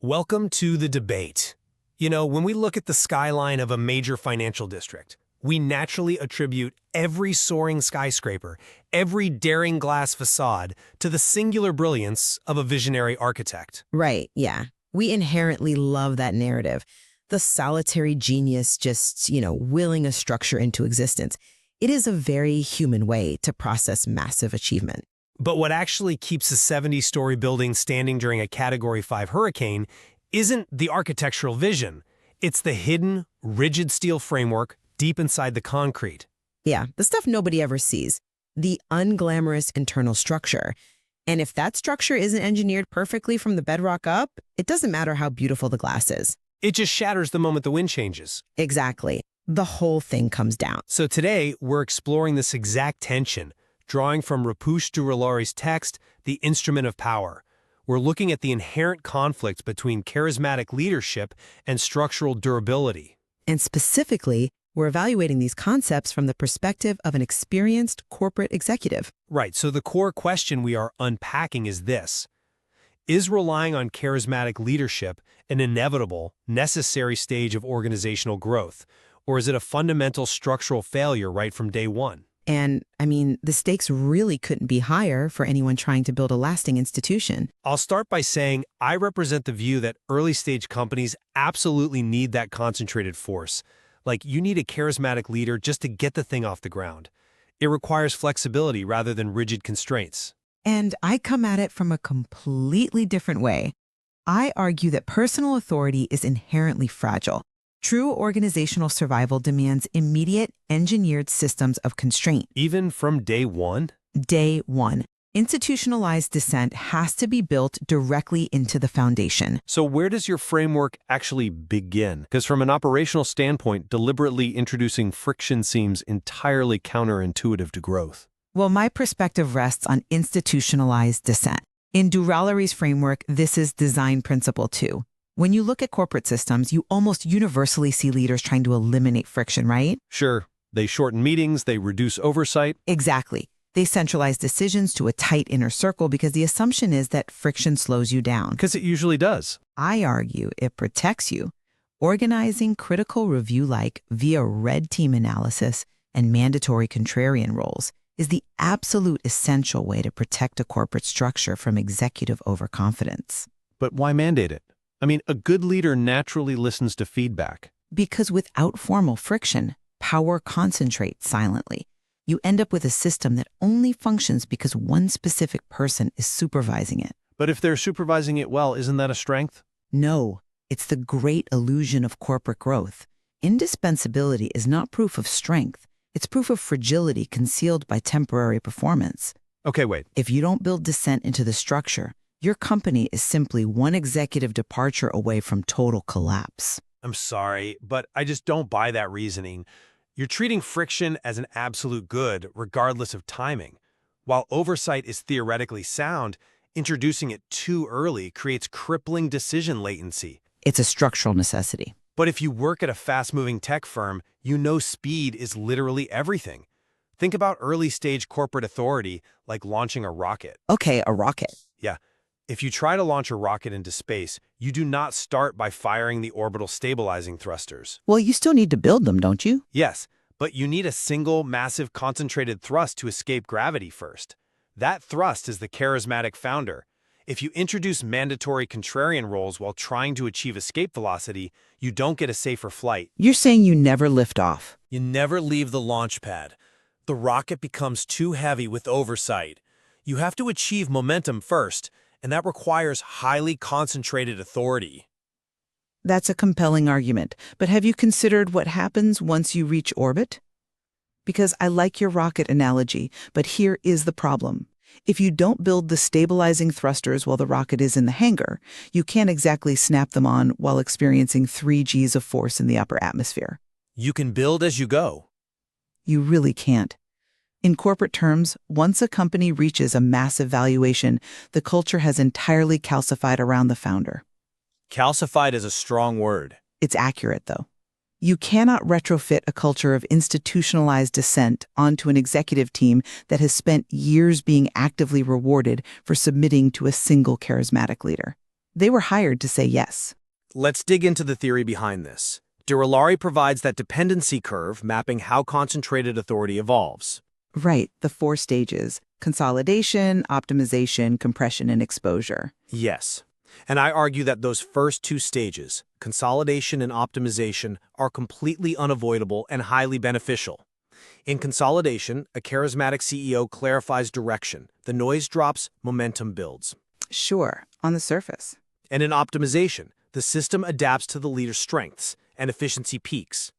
Welcome to the debate. You know, when we look at the skyline of a major financial district, we naturally attribute every soaring skyscraper, every daring glass facade, to the singular brilliance of a visionary architect. Right, yeah. We inherently love that narrative. The solitary genius just, willing a structure into existence. It is a very human way to process massive achievement. But what actually keeps a 70-story building standing during a Category 5 hurricane isn't the architectural vision. It's the hidden, rigid steel framework deep inside the concrete. Yeah, the stuff nobody ever sees. The unglamorous internal structure. And if that structure isn't engineered perfectly from the bedrock up, it doesn't matter how beautiful the glass is. It just shatters the moment the wind changes. Exactly. The whole thing comes down. So today, we're exploring this exact tension, drawing from Rapush Durulari's text, The Instrument of Power. We're looking at the inherent conflict between charismatic leadership and structural durability. And specifically, we're evaluating these concepts from the perspective of an experienced corporate executive. Right, so the core question we are unpacking is this. Is relying on charismatic leadership an inevitable, necessary stage of organizational growth, or is it a fundamental structural failure right from day one? And, the stakes really couldn't be higher for anyone trying to build a lasting institution. I'll start by saying I represent the view that early-stage companies absolutely need that concentrated force. Like, you need a charismatic leader just to get the thing off the ground. It requires flexibility rather than rigid constraints. And I come at it from a completely different way. I argue that personal authority is inherently fragile. True organizational survival demands immediate, engineered systems of constraint. Even from day one? Day one. Institutionalized dissent has to be built directly into the foundation. So where does your framework actually begin? Because from an operational standpoint, deliberately introducing friction seems entirely counterintuitive to growth. Well, my perspective rests on institutionalized dissent. In Durulari's framework, this is design principle 2. When you look at corporate systems, you almost universally see leaders trying to eliminate friction, right? Sure. They shorten meetings, they reduce oversight. Exactly. They centralize decisions to a tight inner circle because the assumption is that friction slows you down. Because it usually does. I argue it protects you. Organizing critical review-like via red team analysis and mandatory contrarian roles is the absolute essential way to protect a corporate structure from executive overconfidence. But why mandate it? A good leader naturally listens to feedback. Because without formal friction, power concentrates silently. You end up with a system that only functions because one specific person is supervising it. But if they're supervising it well, isn't that a strength? No, it's the great illusion of corporate growth. Indispensability is not proof of strength. It's proof of fragility concealed by temporary performance. Okay, wait. If you don't build dissent into the structure, your company is simply one executive departure away from total collapse. I'm sorry, but I just don't buy that reasoning. You're treating friction as an absolute good, regardless of timing. While oversight is theoretically sound, introducing it too early creates crippling decision latency. It's a structural necessity. But if you work at a fast-moving tech firm, you know speed is literally everything. Think about early-stage corporate authority, like launching a rocket. Okay, a rocket. Yeah. If you try to launch a rocket into space, you do not start by firing the orbital stabilizing thrusters. Well, you still need to build them, don't you? Yes, but you need a single, massive, concentrated thrust to escape gravity first. That thrust is the charismatic founder. If you introduce mandatory contrarian roles while trying to achieve escape velocity, you don't get a safer flight. You're saying you never lift off. You never leave the launch pad. The rocket becomes too heavy with oversight. You have to achieve momentum first, and that requires highly concentrated authority. That's a compelling argument, but have you considered what happens once you reach orbit? Because I like your rocket analogy, but here is the problem. If you don't build the stabilizing thrusters while the rocket is in the hangar, you can't exactly snap them on while experiencing 3 Gs of force in the upper atmosphere. You can build as you go. You really can't. In corporate terms, once a company reaches a massive valuation, the culture has entirely calcified around the founder. Calcified is a strong word. It's accurate, though. You cannot retrofit a culture of institutionalized dissent onto an executive team that has spent years being actively rewarded for submitting to a single charismatic leader. They were hired to say yes. Let's dig into the theory behind this. Durolari provides that dependency curve mapping how concentrated authority evolves. Right, the 4 stages: consolidation, optimization, compression, and exposure. Yes. And I argue that those first 2 stages, consolidation and optimization, are completely unavoidable and highly beneficial. In consolidation, a charismatic CEO clarifies direction. The noise drops, momentum builds. Sure, on the surface. And in optimization, the system adapts to the leader's strengths, and efficiency peaks.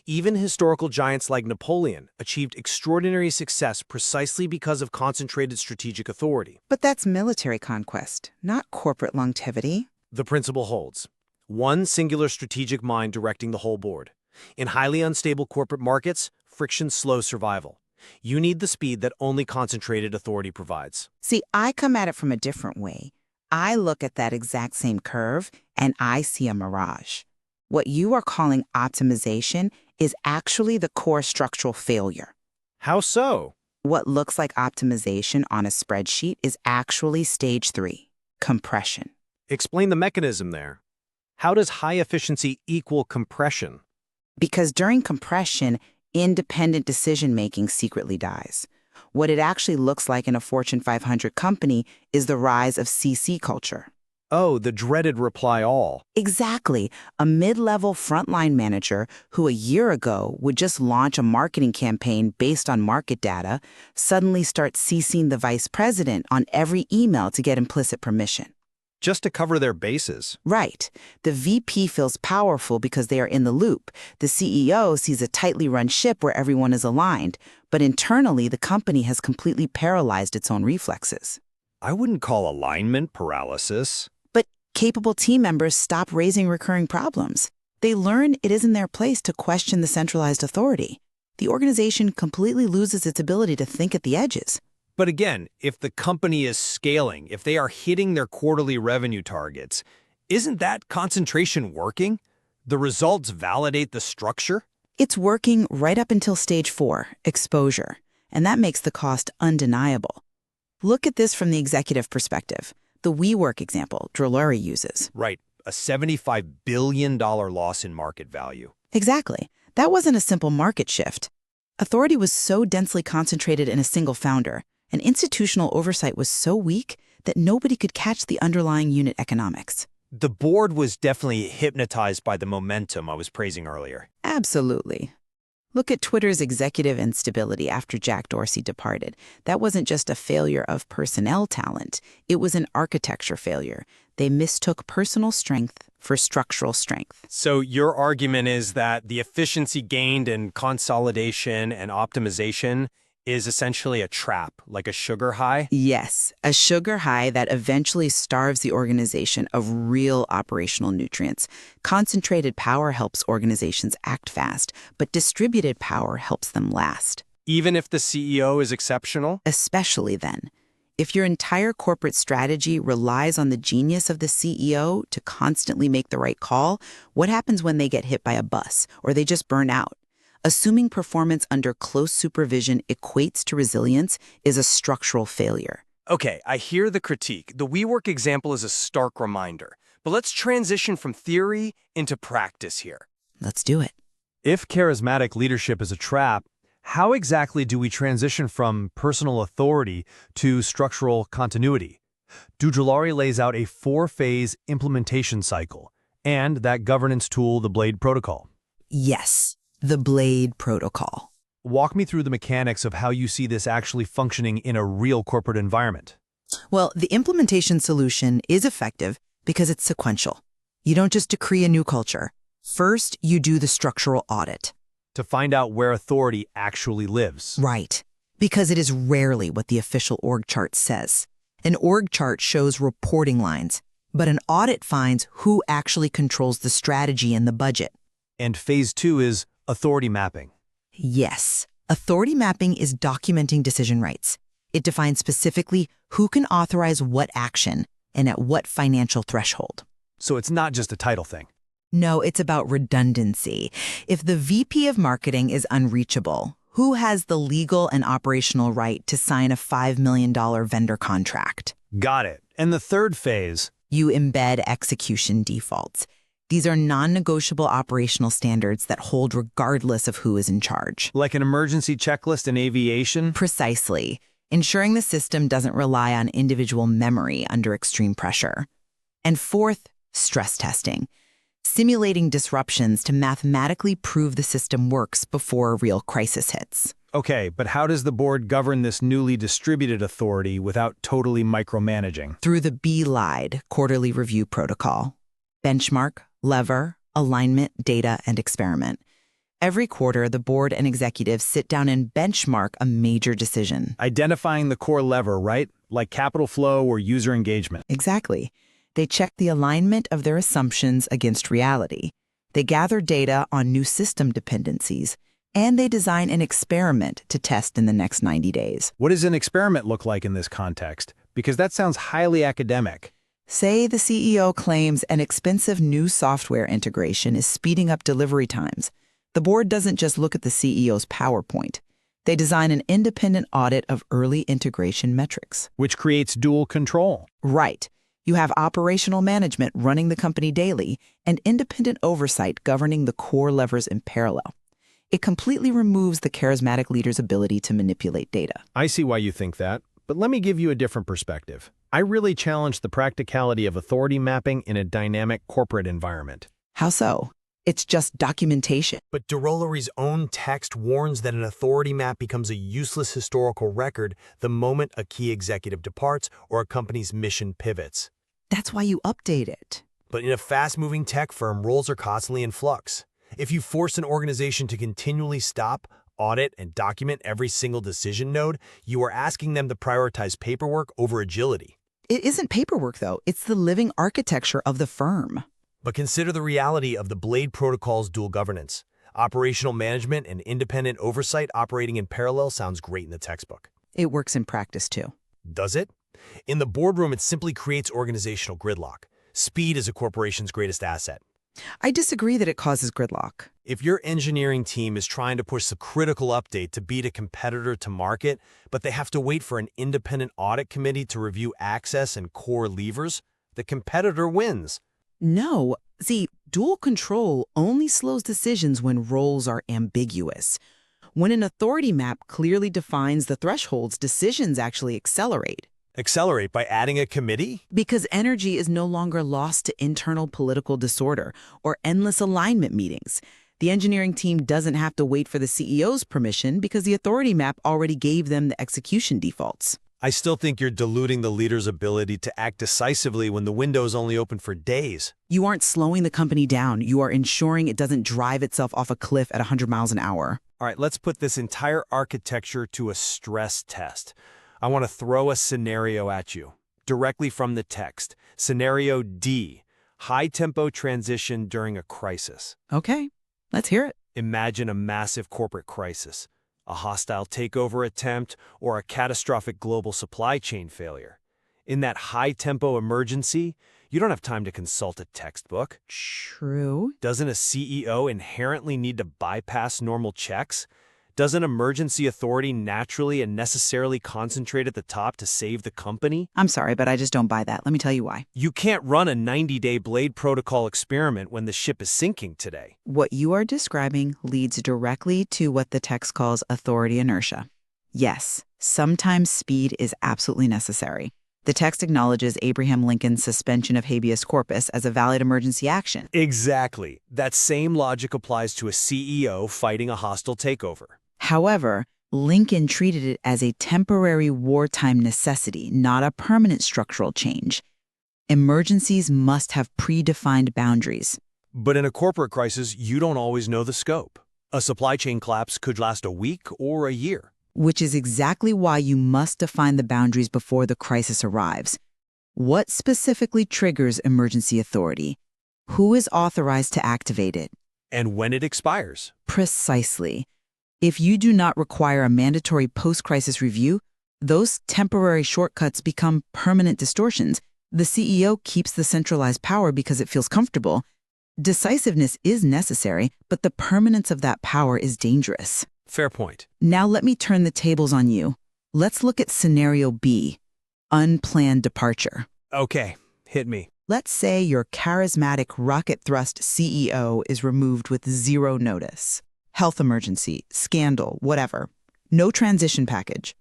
Even historical giants like Napoleon achieved extraordinary success precisely because of concentrated strategic authority. But that's military conquest, not corporate longevity. The principle holds. One singular strategic mind directing the whole board. In highly unstable corporate markets, friction slows survival. You need the speed that only concentrated authority provides. See, I come at it from a different way. I look at that exact same curve, and I see a mirage. What you are calling optimization is actually the core structural failure. How so? What looks like optimization on a spreadsheet is actually stage 3, compression. Explain the mechanism there. How does high efficiency equal compression? Because during compression, independent decision-making secretly dies. What it actually looks like in a Fortune 500 company is the rise of CC culture. Oh, the dreaded reply all. Exactly. A mid-level frontline manager who a year ago would just launch a marketing campaign based on market data suddenly starts CCing the vice president on every email to get implicit permission. Just to cover their bases. Right. The VP feels powerful because they are in the loop. The CEO sees a tightly run ship where everyone is aligned, but internally the company has completely paralyzed its own reflexes. I wouldn't call alignment paralysis. But capable team members stop raising recurring problems. They learn it isn't their place to question the centralized authority. The organization completely loses its ability to think at the edges. But again, if the company is scaling, if they are hitting their quarterly revenue targets, isn't that concentration working? The results validate the structure? It's working right up until stage 4, exposure, and that makes the cost undeniable. Look at this from the executive perspective. The WeWork example Drolleri uses. Right, a $75 billion loss in market value. Exactly. That wasn't a simple market shift. Authority was so densely concentrated in a single founder, and institutional oversight was so weak that nobody could catch the underlying unit economics. The board was definitely hypnotized by the momentum I was praising earlier. Absolutely. Look at Twitter's executive instability after Jack Dorsey departed. That wasn't just a failure of personnel talent. It was an architecture failure. They mistook personal strength for structural strength. So your argument is that the efficiency gained in consolidation and optimization is essentially a trap, like a sugar high? Yes, a sugar high that eventually starves the organization of real operational nutrients. Concentrated power helps organizations act fast, but distributed power helps them last. Even if the CEO is exceptional? Especially then. If your entire corporate strategy relies on the genius of the CEO to constantly make the right call, what happens when they get hit by a bus or they just burn out? Assuming performance under close supervision equates to resilience is a structural failure. Okay, I hear the critique. The WeWork example is a stark reminder. But let's transition from theory into practice here. Let's do it. If charismatic leadership is a trap, how exactly do we transition from personal authority to structural continuity? Drolleri lays out a 4-phase implementation cycle and that governance tool, the Blade Protocol. Yes. The Blade Protocol. Walk me through the mechanics of how you see this actually functioning in a real corporate environment. Well, the implementation solution is effective because it's sequential. You don't just decree a new culture. First, you do the structural audit. To find out where authority actually lives. Right. Because it is rarely what the official org chart says. An org chart shows reporting lines, but an audit finds who actually controls the strategy and the budget. And phase 2 is authority mapping. Yes. Authority mapping is documenting decision rights. It defines specifically who can authorize what action and at what financial threshold. So it's not just a title thing. No, it's about redundancy. If the VP of marketing is unreachable, who has the legal and operational right to sign a $5 million vendor contract? Got it. And the third phase, You embed execution defaults. These are non-negotiable operational standards that hold regardless of who is in charge. Like an emergency checklist in aviation? Precisely, ensuring the system doesn't rely on individual memory under extreme pressure. And fourth, stress testing. Simulating disruptions to mathematically prove the system works before a real crisis hits. Okay, but how does the board govern this newly distributed authority without totally micromanaging? Through the BLIDE quarterly review protocol. Benchmark, lever, alignment, data, and experiment. Every quarter, the board and executives sit down and benchmark a major decision. Identifying the core lever, right? Like capital flow or user engagement. Exactly. They check the alignment of their assumptions against reality. They gather data on new system dependencies, and they design an experiment to test in the next 90 days. What does an experiment look like in this context? Because that sounds highly academic. Say the CEO claims an expensive new software integration is speeding up delivery times. The board doesn't just look at the CEO's PowerPoint. They design an independent audit of early integration metrics. Which creates dual control. Right. You have operational management running the company daily and independent oversight governing the core levers in parallel. It completely removes the charismatic leader's ability to manipulate data. I see why you think that, but let me give you a different perspective. I really challenge the practicality of authority mapping in a dynamic corporate environment. How so? It's just documentation. But Derolary's own text warns that an authority map becomes a useless historical record the moment a key executive departs or a company's mission pivots. That's why you update it. But in a fast-moving tech firm, roles are constantly in flux. If you force an organization to continually stop, audit, and document every single decision node, you are asking them to prioritize paperwork over agility. It isn't paperwork, though. It's the living architecture of the firm. But consider the reality of the Blade Protocol's dual governance. Operational management and independent oversight operating in parallel sounds great in the textbook. It works in practice, too. Does it? In the boardroom, it simply creates organizational gridlock. Speed is a corporation's greatest asset. I disagree that it causes gridlock. If your engineering team is trying to push a critical update to beat a competitor to market, but they have to wait for an independent audit committee to review access and core levers, the competitor wins. No. See, dual control only slows decisions when roles are ambiguous. When an authority map clearly defines the thresholds, decisions actually accelerate. Accelerate by adding a committee? Because energy is no longer lost to internal political disorder or endless alignment meetings. The engineering team doesn't have to wait for the CEO's permission because the authority map already gave them the execution defaults. I still think you're diluting the leader's ability to act decisively when the window is only open for days. You aren't slowing the company down. You are ensuring it doesn't drive itself off a cliff at 100 miles an hour. All right, let's put this entire architecture to a stress test. I want to throw a scenario at you, directly from the text. Scenario D, high-tempo transition during a crisis. Okay, let's hear it. Imagine a massive corporate crisis, a hostile takeover attempt, or a catastrophic global supply chain failure. In that high-tempo emergency, you don't have time to consult a textbook. True. Doesn't a CEO inherently need to bypass normal checks? Doesn't emergency authority naturally and necessarily concentrate at the top to save the company? I'm sorry, but I just don't buy that. Let me tell you why. You can't run a 90-day Blade Protocol experiment when the ship is sinking today. What you are describing leads directly to what the text calls authority inertia. Yes, sometimes speed is absolutely necessary. The text acknowledges Abraham Lincoln's suspension of habeas corpus as a valid emergency action. Exactly. That same logic applies to a CEO fighting a hostile takeover. However, Lincoln treated it as a temporary wartime necessity, not a permanent structural change. Emergencies must have predefined boundaries. But in a corporate crisis, you don't always know the scope. A supply chain collapse could last a week or a year. Which is exactly why you must define the boundaries before the crisis arrives. What specifically triggers emergency authority? Who is authorized to activate it? And when it expires. Precisely. If you do not require a mandatory post-crisis review, those temporary shortcuts become permanent distortions. The CEO keeps the centralized power because it feels comfortable. Decisiveness is necessary, but the permanence of that power is dangerous. Fair point. Now let me turn the tables on you. Let's look at scenario B, unplanned departure. Okay, hit me. Let's say your charismatic rocket thrust CEO is removed with zero notice. Health emergency, scandal, whatever. No transition package.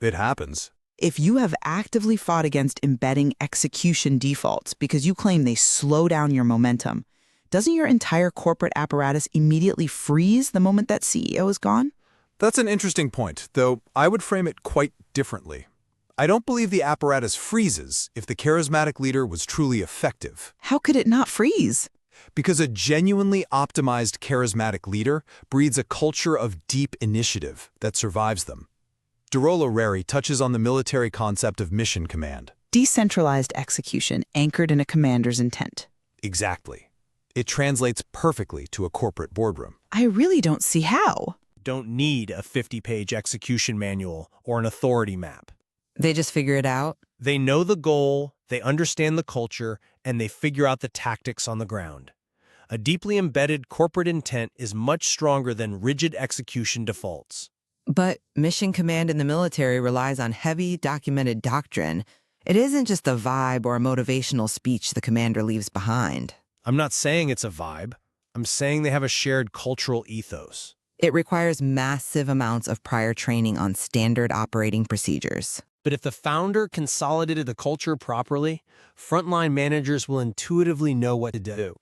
It happens. If you have actively fought against embedding execution defaults because you claim they slow down your momentum, doesn't your entire corporate apparatus immediately freeze the moment that CEO is gone? That's an interesting point, though I would frame it quite differently. I don't believe the apparatus freezes if the charismatic leader was truly effective. How could it not freeze? Because a genuinely optimized charismatic leader breeds a culture of deep initiative that survives them. DeRollo Rary touches on the military concept of mission command. Decentralized execution anchored in a commander's intent. Exactly. It translates perfectly to a corporate boardroom. I really don't see how. Don't need a 50-page execution manual or an authority map. They just figure it out? They know the goal, they understand the culture, and they figure out the tactics on the ground. A deeply embedded corporate intent is much stronger than rigid execution defaults. But mission command in the military relies on heavy, documented doctrine. It isn't just a vibe or a motivational speech the commander leaves behind. I'm not saying it's a vibe. I'm saying they have a shared cultural ethos. It requires massive amounts of prior training on standard operating procedures. But if the founder consolidated the culture properly, frontline managers will intuitively know what to do.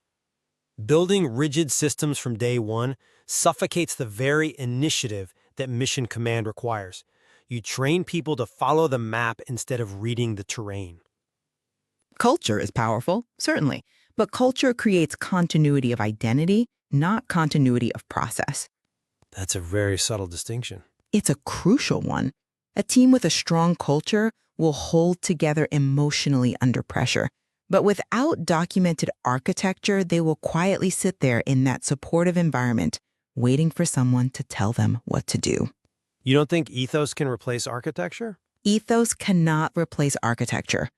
Building rigid systems from day one suffocates the very initiative that mission command requires. You train people to follow the map instead of reading the terrain. Culture is powerful, certainly, but culture creates continuity of identity, not continuity of process. That's a very subtle distinction. It's a crucial one. A team with a strong culture will hold together emotionally under pressure. But without documented architecture, they will quietly sit there in that supportive environment, waiting for someone to tell them what to do. You don't think ethos can replace architecture? Ethos cannot replace architecture.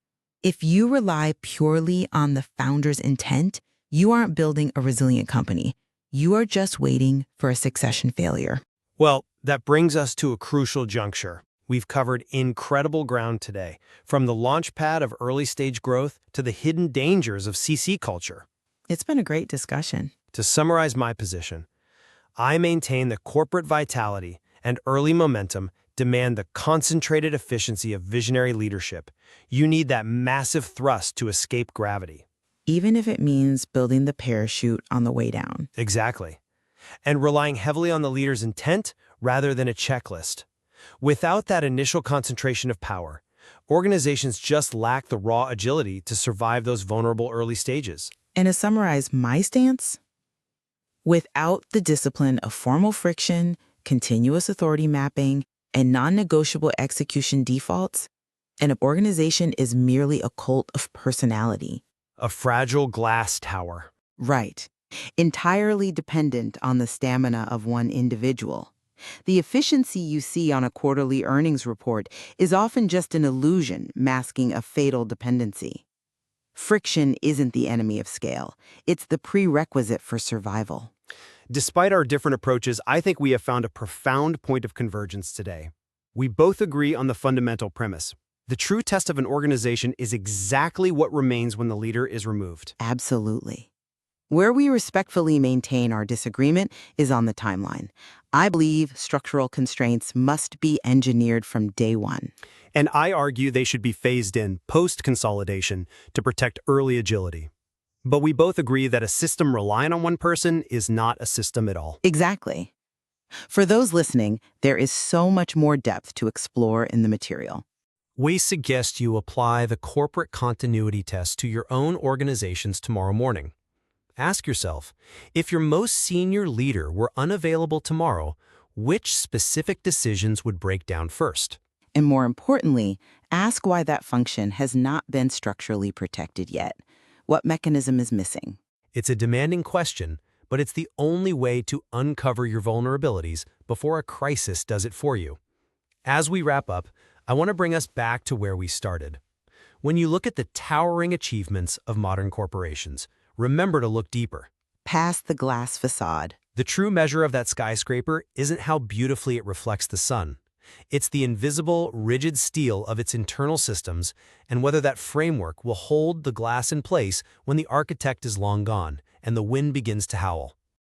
If you rely purely on the founder's intent, you aren't building a resilient company. You are just waiting for a succession failure. Well, that brings us to a crucial juncture. We've covered incredible ground today, from the launch pad of early-stage growth to the hidden dangers of CC culture. It's been a great discussion. To summarize my position, I maintain that corporate vitality and early momentum demand the concentrated efficiency of visionary leadership. You need that massive thrust to escape gravity. Even if it means building the parachute on the way down. Exactly. And relying heavily on the leader's intent rather than a checklist. Without that initial concentration of power, organizations just lack the raw agility to survive those vulnerable early stages. And to summarize my stance, without the discipline of formal friction, continuous authority mapping, and non-negotiable execution defaults, an organization is merely a cult of personality. A fragile glass tower. Right. Entirely dependent on the stamina of one individual. The efficiency you see on a quarterly earnings report is often just an illusion masking a fatal dependency. Friction isn't the enemy of scale. It's the prerequisite for survival. Despite our different approaches, I think we have found a profound point of convergence today. We both agree on the fundamental premise. The true test of an organization is exactly what remains when the leader is removed. Absolutely. Where we respectfully maintain our disagreement is on the timeline. I believe structural constraints must be engineered from day one. And I argue they should be phased in post-consolidation to protect early agility. But we both agree that a system relying on one person is not a system at all. Exactly. For those listening, there is so much more depth to explore in the material. We suggest you apply the corporate continuity test to your own organizations tomorrow morning. Ask yourself, if your most senior leader were unavailable tomorrow, which specific decisions would break down first? And more importantly, ask why that function has not been structurally protected yet. What mechanism is missing? It's a demanding question, but it's the only way to uncover your vulnerabilities before a crisis does it for you. As we wrap up, I want to bring us back to where we started. When you look at the towering achievements of modern corporations, remember to look deeper. Past the glass facade. The true measure of that skyscraper isn't how beautifully it reflects the sun. It's the invisible, rigid steel of its internal systems and whether that framework will hold the glass in place when the architect is long gone and the wind begins to howl.